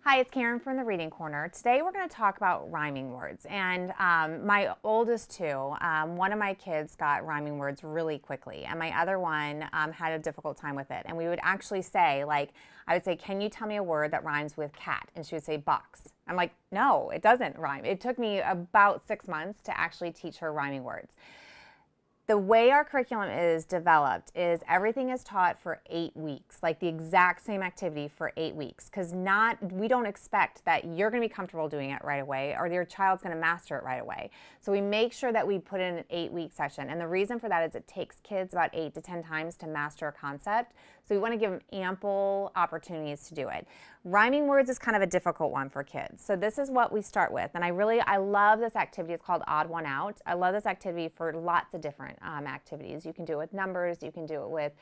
Hi, it's Karen from the Reading Corner. Today we're going to talk about rhyming words. And my oldest two, one of my kids got rhyming words really quickly, and my other one had a difficult time with it. And we would actually say, like, I would say, can you tell me a word that rhymes with cat? And she would say box. I'm like, no, it doesn't rhyme. It took me about 6 months to actually teach her rhyming words. The way our curriculum is developed is everything is taught for 8 weeks, like the exact same activity for 8 weeks, because we don't expect that you're going to be comfortable doing it right away or your child's going to master it right away. So we make sure that we put in an 8-week session. And the reason for that is it takes kids about 8 to 10 times to master a concept. So we want to give them ample opportunities to do it. Rhyming words is kind of a difficult one for kids. So this is what we start with. And I love this activity. It's called Odd One Out. I love this activity for lots of different activities. You can do it with numbers. You can do it with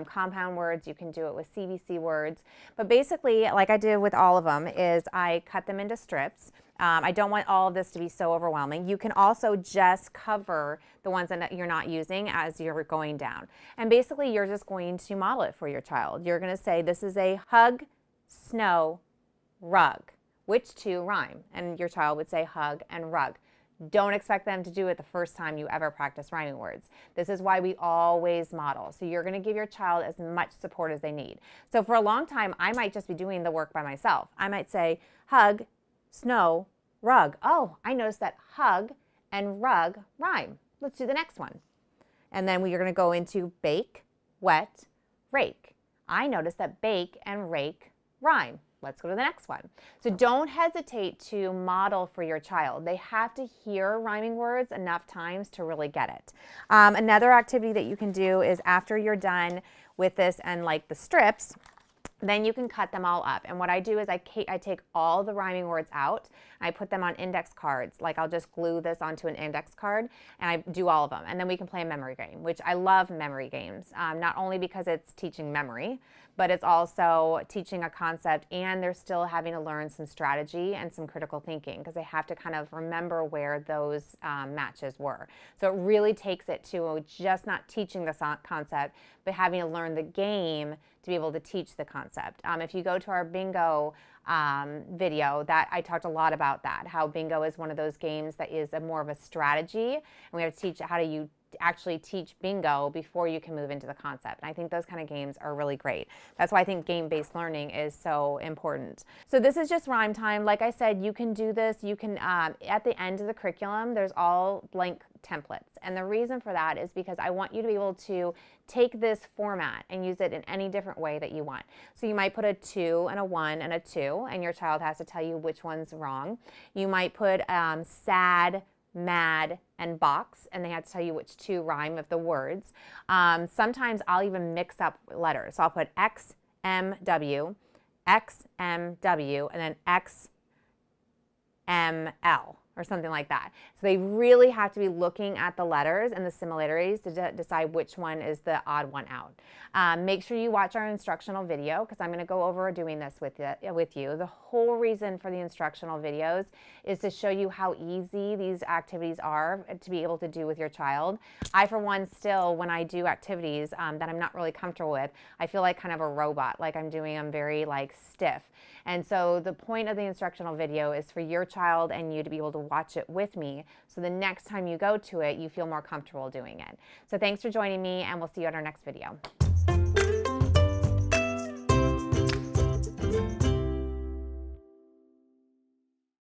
compound words. You can do it with CVC words. But basically, like I did with all of them, is I cut them into strips. I don't want all of this to be so overwhelming. You can also just cover the ones that you're not using as you're going down. And basically, you're just going to model it for your child. You're going to say, this is a hug, snow, rug. Which two rhyme? And your child would say hug and rug. Don't expect them to do it the first time you ever practice rhyming words. This is why we always model. So you're going to give your child as much support as they need. So for a long time, I might just be doing the work by myself. I might say hug, snow, rug. Oh, I noticed that hug and rug rhyme. Let's do the next one. And then we are going to go into bake, wet, rake. I noticed that bake and rake rhyme. Let's go to the next one. So don't hesitate to model for your child. They have to hear rhyming words enough times to really get it. Another activity that you can do is after you're done with this and like the strips, then you can cut them all up. And what I do is I take all the rhyming words out. I put them on index cards. Like I'll just glue this onto an index card and I do all of them. And then we can play a memory game, which I love memory games. Not only because it's teaching memory, but it's also teaching a concept and they're still having to learn some strategy and some critical thinking because they have to kind of remember where those matches were. So it really takes it to just not teaching the concept, but having to learn the game to be able to teach the concept. If you go to our bingo video, that I talked a lot about that, how bingo is one of those games that is more of a strategy, and we have to teach how to actually teach bingo before you can move into the concept. And I think those kind of games are really great. That's why I think game-based learning is so important. So this is just rhyme time. Like I said, you can do this. You can, at the end of the curriculum, there's all blank templates. And the reason for that is because I want you to be able to take this format and use it in any different way that you want. So you might put a 2 and a 1 and a 2, and your child has to tell you which one's wrong. You might put sad, mad, and box, and they have to tell you which two rhyme of the words. Sometimes I'll even mix up letters. So I'll put X, M, W, X, M, W, and then X, M, L, or something like that. So they really have to be looking at the letters and the similarities to decide which one is the odd one out. Make sure you watch our instructional video because I'm going to go over doing this with you. The whole reason for the instructional videos is to show you how easy these activities are to be able to do with your child. I, for one, still, when I do activities that I'm not really comfortable with, I feel like kind of a robot, like I'm doing them very like stiff. And so the point of the instructional video is for your child and you to be able to watch it with me so the next time you go to it, you feel more comfortable doing it. So thanks for joining me and we'll see you at our next video.